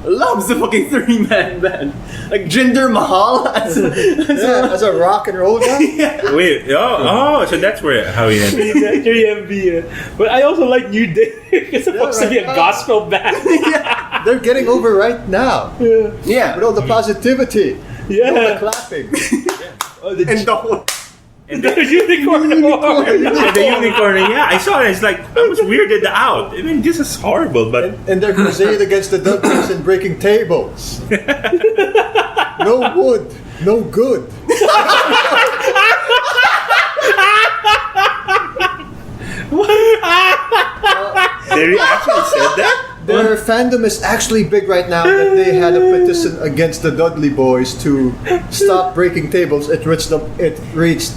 S2: loves the fucking 3-man band. Like Jinder Mahal as
S4: As a rock and roll guy.
S7: Wait, so that's how he ended.
S6: Exactly, MB. But I also like New Day. It's supposed to be a gospel band.
S4: They're getting over right now.
S2: yeah.
S4: With all the positivity.
S6: Yeah.
S4: All the clapping.
S2: And the whole
S7: And
S6: The
S7: the,
S6: unicorn horn.
S7: and the unicorn, yeah, I saw it. It's like I was weirded out. I mean, this is horrible, but
S4: And their crusade against the Dudleys and breaking tables. No wood, no good.
S7: they actually said that.
S4: Their fandom is actually big right now that they had a petition against the Dudley Boys to stop breaking tables. It reached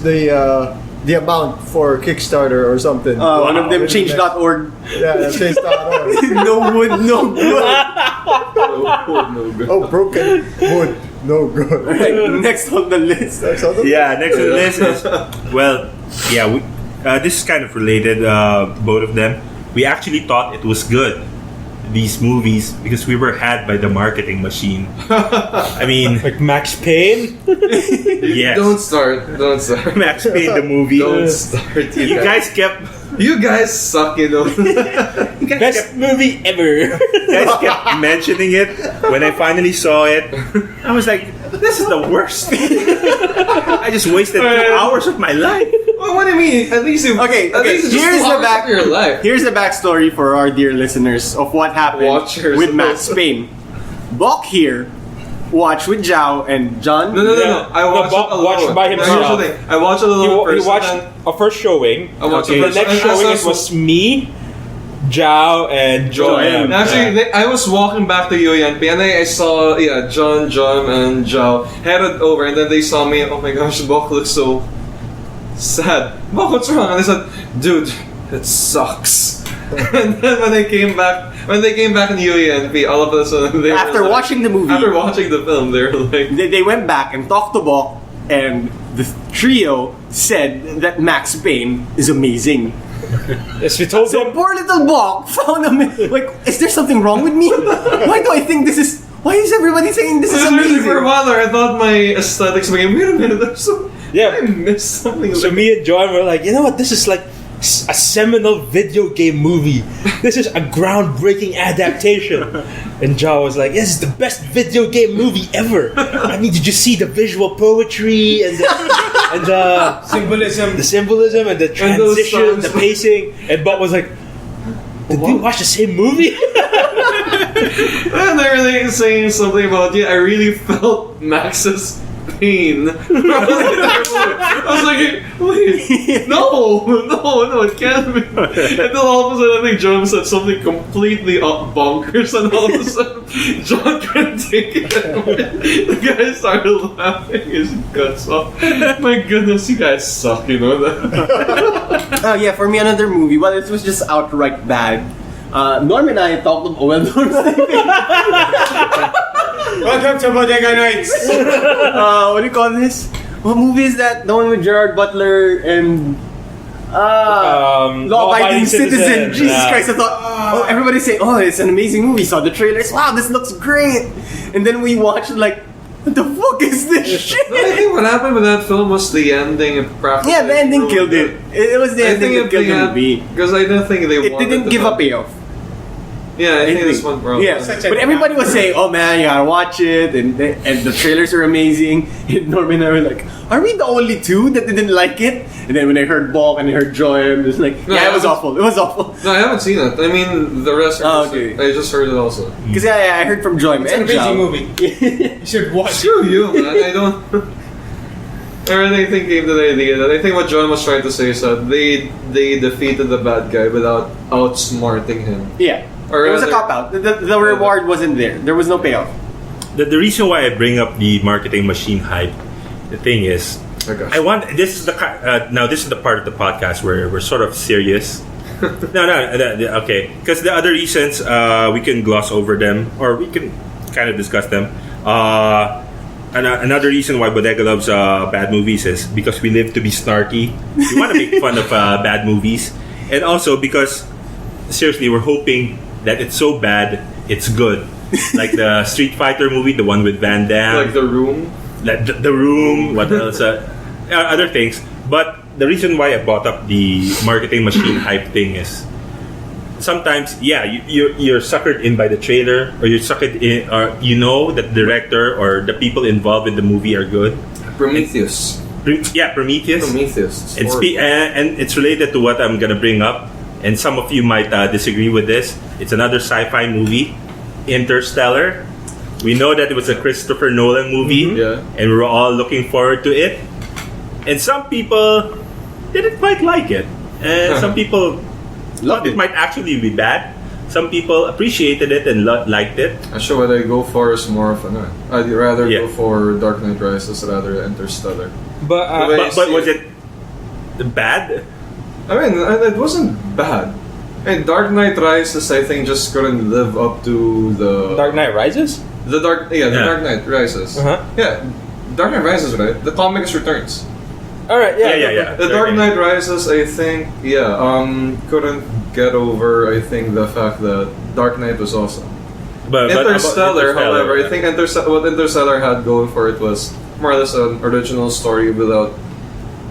S4: the amount for Kickstarter or something.
S2: one of them change.org.
S4: Yeah, change.org.
S2: No wood, no good.
S3: No good.
S4: Oh, broken wood, no good.
S2: Right, next on the list.
S7: Yeah, next on the list is this is kind of related. Both of them, we actually thought it was good. These movies because we were had by the marketing machine. I mean,
S6: Like Max Payne.
S7: yes.
S3: Don't start.
S7: Max Payne the movie.
S3: Don't start.
S7: You guys kept
S3: You guys suck, you know.
S6: Best movie ever.
S7: kept mentioning it. When I finally saw it, I was like, "This is the worst." I just wasted 2 hours of my life.
S3: Well, what do you mean? At least at least it's just
S2: Here's
S3: 2
S2: the
S3: hours
S2: back.
S3: of your life.
S2: Here's the backstory for our dear listeners of what happened
S3: Watchers.
S2: with Max Payne. Bok here watched with Zhao and John.
S3: No.
S6: Yeah.
S3: I watched
S6: No,
S3: it alone.
S6: watched by himself.
S3: Here's the thing. I watched it alone
S6: He
S3: first.
S6: watched
S3: and
S6: a first showing.
S3: I watched
S6: The
S3: the first-
S6: next
S3: and
S6: showing
S3: as
S6: it was me, Zhao, and Joanne.
S3: And actually, I was walking back to UNP and I saw John, and Zhao headed over, and then they saw me. Oh my gosh, Bok looks so sad. Bok, what's wrong? And I said, dude, it sucks. And then when they came back in UNP, all of a sudden they
S2: After watching the movie,
S3: after watching the film, they're like,
S2: they went back and talked to Bok, and the trio said that Max Payne is amazing.
S6: Yes, we told
S2: So
S6: them.
S2: poor little Bok found him like, is there something wrong with me? Why do I think this is? Why is everybody saying this is
S3: seriously, for a
S2: amazing?
S3: while there, I thought my aesthetics became. Wait a minute, I missed something.
S6: So me and John were like, you know what? This is like a seminal video game movie. This is a groundbreaking adaptation. And Zhao was like, this is the best video game movie ever. I mean, did you see the visual poetry and the
S5: Symbolism.
S6: the symbolism and the
S3: And those
S6: transition, the
S3: songs.
S6: pacing? And Bob was like, did we watch the same movie?
S3: And they're really saying something about, I really felt Max's pain. I was like, wait, no, it can't be. And then all of a sudden, I think John said something completely bonkers, and all of a sudden, John couldn't take it anymore. The guy started laughing his guts off. My goodness, you guys suck, you know that?
S2: Oh yeah, for me another movie. Well, it was just outright bad. Norm and I talked about
S5: Welcome to Bodega Nights.
S2: what do you call this? What movie is that? The one with Gerard Butler and Law-Abiding Citizen. Jesus Christ! I thought everybody's saying, "Oh, it's an amazing movie." Saw the trailers. Wow, this looks great. And then we watched like, what the fuck is this shit?
S3: I think what happened with that film was the ending.
S2: Yeah, the ending killed it. It was the ending that killed the movie.
S3: Because I don't think they
S2: It didn't give a payoff.
S3: Yeah, I think that's one problem.
S2: Yeah, but everybody was saying, "Oh man, you gotta watch it," and the trailers are amazing. And Norman and I were like, "Are we the only two that didn't like it?" And then when I heard Balk and I heard Joy, I'm just like,
S3: No,
S2: "Yeah, it was awful. It was awful."
S3: No, I haven't seen it. I mean, the rest are
S2: okay.
S3: I just heard it also.
S2: Because I heard from Joy,
S5: It's an amazing movie. You should watch it.
S3: Screw you, man. I don't... Everything came to the idea that I think what John was trying to say is that they defeated the bad guy without outsmarting him.
S2: Yeah,
S3: Or
S2: it was a
S3: rather-
S2: cop out. The reward wasn't there. There was no payoff.
S7: The reason why I bring up the marketing machine hype, the thing is,
S3: Okay.
S7: I want this is the now this is the part of the podcast where we're sort of serious. Okay, because the other reasons we can gloss over them or we can kind of discuss them. Another reason why Bodega loves bad movies is because we live to be snarky. We want to make fun of bad movies, and also because seriously, we're hoping that it's so bad it's good. Like the Street Fighter movie, the one with Van Damme.
S3: Like The Room.
S7: Like the Room, what else? Other things. But the reason why I brought up the marketing machine hype thing is sometimes, yeah, you're suckered in by the trailer, or you're suckered in, or you know that the director or the people involved in the movie are good.
S3: Prometheus.
S7: Prometheus.
S3: Prometheus.
S7: And it's related to what I'm gonna bring up, and some of you might disagree with this. It's another sci-fi movie, Interstellar. We know that it was a Christopher Nolan movie,
S3: Yeah.
S7: and we were all looking forward to it. And some people didn't quite like it, and some people thought it might actually be bad. Some people appreciated it and liked it.
S3: Actually, what I go for is more of an... I'd rather
S7: Yeah.
S3: go for Dark Knight Rises rather than Interstellar.
S6: But
S7: But was it bad?
S3: I mean, it wasn't bad. And Dark Knight Rises, I think, just couldn't live up to the...
S6: Dark Knight Rises?
S3: The Dark Knight Rises.
S6: Uh-huh.
S3: Yeah, Dark Knight Rises, right? The comics returns.
S6: All right,
S7: Yeah.
S3: The Dark Knight Rises, I think, couldn't get over, I think, the fact that Dark Knight was awesome.
S7: But
S3: Interstellar, however,
S7: yeah.
S3: I think what Interstellar had going for it was more or less an original story without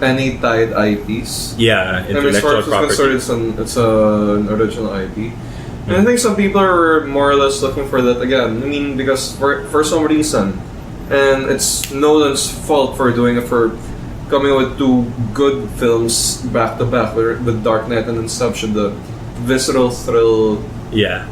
S3: any tied IPs.
S7: Yeah,
S3: I mean, as far
S7: intellectual
S3: as
S7: property.
S3: it's concerned, it's an original IP. And I think some people are more or less looking for that again. I mean, because for some reason, and it's Nolan's fault for doing it, for coming with two good films back to back with Dark Knight and Inception, the visceral thrill,
S7: Yeah.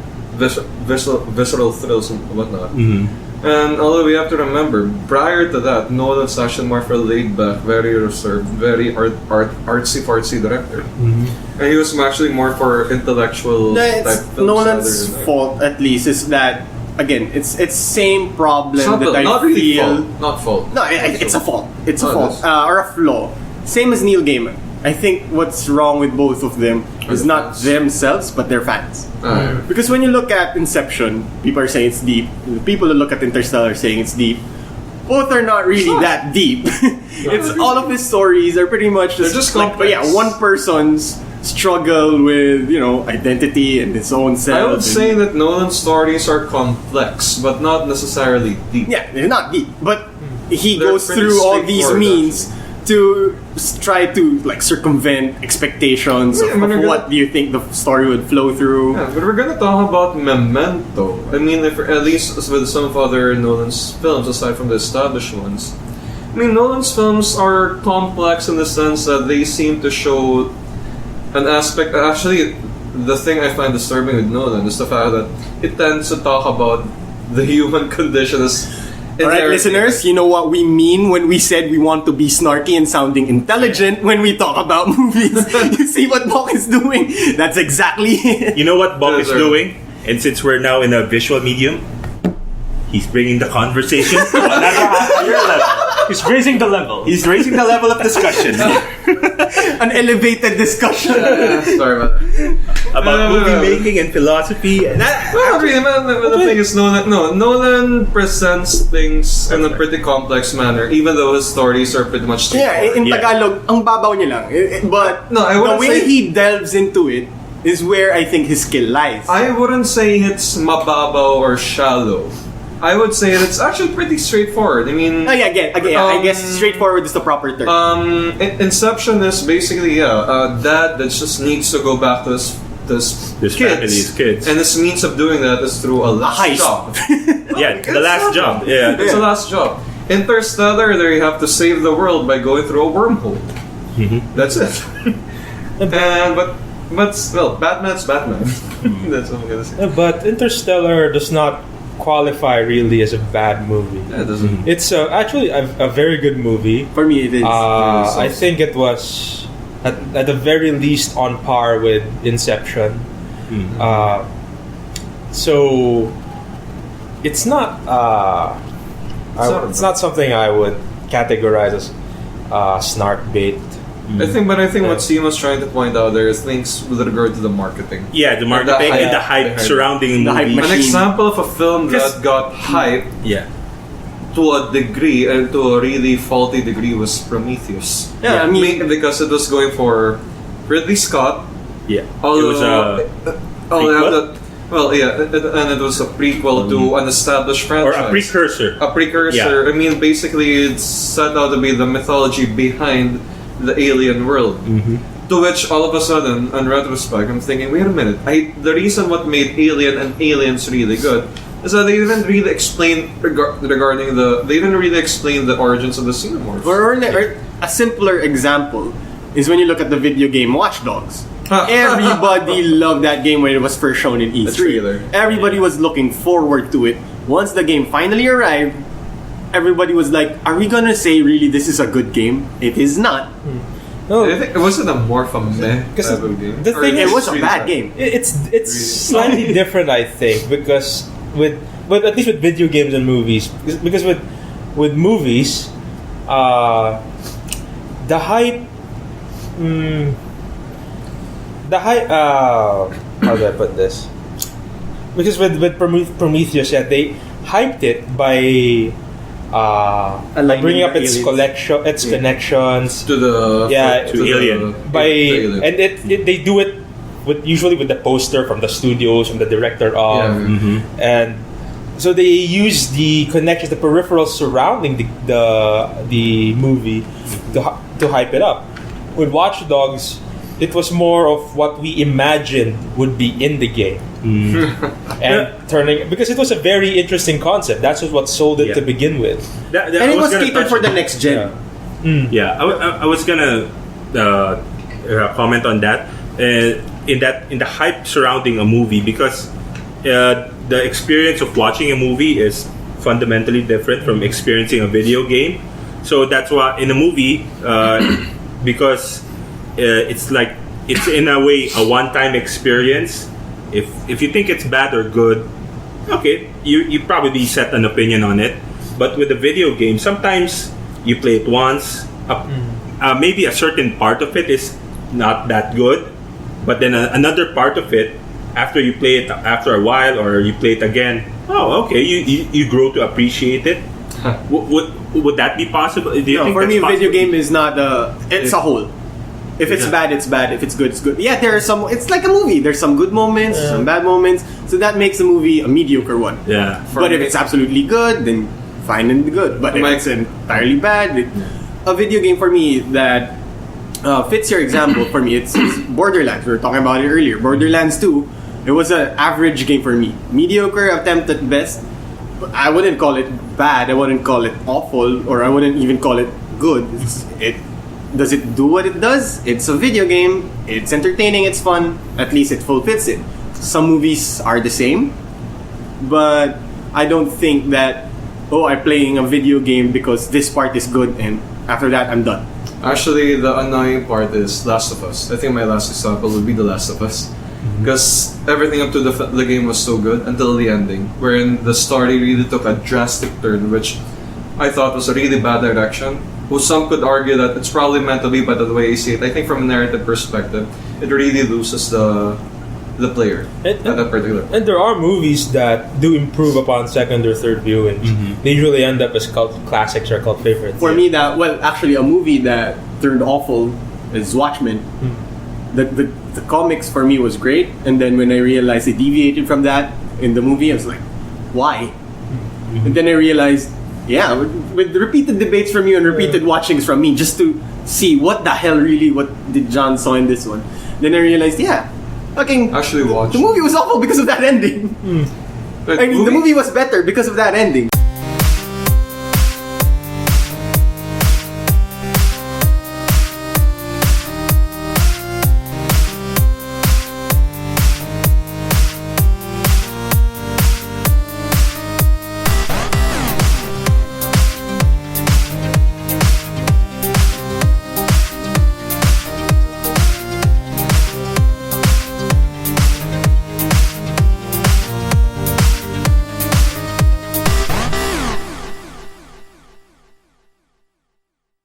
S3: visceral thrills and whatnot.
S7: Mm-hmm.
S3: And although we have to remember, prior to that, Nolan's actually more for laid back, very reserved, very artsy-fartsy director.
S7: Mm-hmm.
S3: And he was actually more for intellectual type films.
S2: Nolan's
S3: rather than-
S2: fault, at least, is that again, it's same problem
S3: It's not,
S2: that I
S3: not really
S2: feel.
S3: fault. Not fault.
S2: No, it's a fault. It's a
S3: Oh,
S2: fault
S3: it is.
S2: or a flaw. Same as Neil Gaiman. I think what's wrong with both of them is
S3: the
S2: not
S3: fans.
S2: themselves, but their fans.
S3: Ah,
S2: Because when you look at Inception, people are saying it's deep. The people who look at Interstellar are saying it's deep. Both are not really that deep. It's all of his stories are pretty much just,
S3: They're just
S2: like, but yeah,
S3: complex.
S2: one person's struggle with identity and his own self.
S3: I would
S2: and-
S3: say that Nolan's stories are complex, but not necessarily deep.
S2: yeah, they're not deep, but he
S3: They're
S2: goes
S3: pretty
S2: through all these
S3: straightforward,
S2: means to try to circumvent expectations
S3: Yeah,
S2: of
S3: but we're
S2: what do you think the story would flow through.
S3: Yeah, but we're gonna talk about Memento. I mean, at least with some of other Nolan's films, aside from the established ones. I mean, Nolan's films are complex in the sense that they seem to show an aspect. Actually, the thing I find disturbing with Nolan is the fact that it tends to talk about the human condition
S2: Alright, listeners, you know what we mean when we said we want to be snarky and sounding intelligent when we talk about movies. You see what Bok is doing? That's exactly it.
S7: You know what Bob is doing? And since we're now in a visual medium, he's bringing the conversation to another higher level.
S6: He's raising the level.
S7: He's raising the level of discussion
S2: An elevated discussion.
S3: Sorry about that.
S7: about movie making and philosophy. And
S3: Well, really, the thing is, Nolan presents things in a pretty complex manner, even though his stories are pretty much
S2: Yeah,
S3: straightforward.
S2: in
S7: Yeah.
S2: Tagalog, ang babaw niya lang. But
S3: No, I
S2: the
S3: wouldn't
S2: way
S3: say-
S2: he delves into it is where I think his skill lies.
S3: I wouldn't say it's mababaw or shallow. I would say it's actually pretty straightforward. I mean,
S2: I guess straightforward is the proper term.
S3: Inception is basically a dad that just needs to go back to his
S7: family, his kids.
S3: and his means of doing that is through a last
S2: heist.
S3: job.
S7: yeah, the last job. Yeah,
S3: It's a last job. Interstellar, there you have to save the world by going through a wormhole. That's it. But well, Batman's Batman. That's what I'm gonna say.
S6: But Interstellar does not qualify really as a bad movie.
S3: Yeah, it doesn't.
S6: It's actually a very good movie.
S2: For me, it is.
S6: I think it was at the very least on par with Inception. So it's not it's not something I would categorize as snark bait.
S3: I think what Cima's trying to point out there is things with regard to the marketing.
S7: Yeah, the marketing and the hype
S3: behind it.
S7: surrounding
S2: The hype
S7: movies.
S3: An example of a film that got hype
S7: Yeah.
S3: to a degree and to a really faulty degree was Prometheus.
S2: Yeah, I mean-
S3: because it was going for Ridley Scott.
S7: Yeah.
S3: Although,
S7: it was a
S3: prequel? And it was a prequel to an established
S7: or
S3: franchise.
S7: a precursor.
S3: A precursor.
S7: Yeah.
S3: I mean, basically, it's set out to be the mythology behind the alien world. To which, all of a sudden, in retrospect, I'm thinking, wait a minute. The reason what made Alien and Aliens really good is that they didn't really explain they didn't really explain the origins of the xenomorphs.
S2: Or a simpler example is when you look at the video game Watch Dogs. Everybody loved that game when it was first shown in E3.
S3: The trailer.
S2: Everybody was looking forward to it. Once the game finally arrived, everybody was like, are we gonna say really this is a good game? It is not.
S6: No,
S3: I think it wasn't a more of a meh
S6: Because
S3: type of game.
S6: the thing
S2: It
S6: is,
S2: was a bad game.
S6: it's slightly different, I think, because with at least with video games and movies, because with movies, the hype, how do I put this? Because with Prometheus, yeah, they hyped it by
S2: Aligning
S6: bringing up
S2: the
S6: its
S2: aliens.
S6: connections
S3: To the
S6: Yeah,
S3: to
S7: to
S3: the-
S7: Alien.
S6: by
S3: to Alien.
S6: and they do it usually with the poster from the studios, from the director of, and so they use the connections, the peripherals surrounding the movie to hype it up. With Watch Dogs, it was more of what we imagined would be in the game. And turning, because it was a very interesting concept. That's what sold it
S7: Yeah.
S6: to begin with.
S2: And it was
S7: gonna
S2: catered
S7: touch
S2: for the
S7: on-
S2: next gen.
S7: Yeah, I was gonna comment on that. In the hype surrounding a movie, because the experience of watching a movie is fundamentally different from experiencing a video game. So that's why in a movie, because it's like it's in a way a one-time experience. If you think it's bad or good, okay, you probably set an opinion on it. But with a video game, sometimes you play it once. Maybe a certain part of it is not that good, but then another part of it, after you play it after a while or you play it again, okay, you grow to appreciate it. Would that be possible? Do you
S2: No,
S7: think
S2: for
S7: that's
S2: me, a video
S7: possible?
S2: game is not it's a whole. If it's bad, it's bad. If it's good, it's good. Yeah, there are some. It's like a movie. There's some good moments, some bad moments. So that makes a movie a mediocre one.
S7: Yeah.
S2: But if it's absolutely good, then fine and good. But if it's entirely bad, a video game for me that fits your example, for me, it's Borderlands. We were talking about it earlier. Borderlands 2, it was an average game for me. Mediocre attempt at best. But I wouldn't call it bad. I wouldn't call it awful. Or I wouldn't even call it good. Does it do what it does? It's a video game. It's entertaining. It's fun. At least it fulfills it. Some movies are the same. But I don't think that oh, I'm playing a video game because this part is good, and after that, I'm done.
S3: Actually, the annoying part is Last of Us. I think my last example would be The Last of Us. Because everything up to the game was so good until the ending, wherein the story really took a drastic turn, which I thought was a really bad direction. Who some could argue that it's probably meant to be, but the way I see it, I think from a narrative perspective, it really loses the player at that particular point.
S6: And there are movies that do improve upon second or third viewing. They usually end up as cult classics or cult favorites.
S2: For me, actually, a movie that turned awful is Watchmen. The comics for me was great, and then when I realized they deviated from that in the movie, I was like, why? And then I realized, yeah, with repeated debates from you and repeated watchings from me, just to see what the hell really, what did John saw in this one. Then I realized, yeah, fucking
S3: Actually watched.
S2: the movie was awful because of that ending. I mean, the movie was better because of that ending.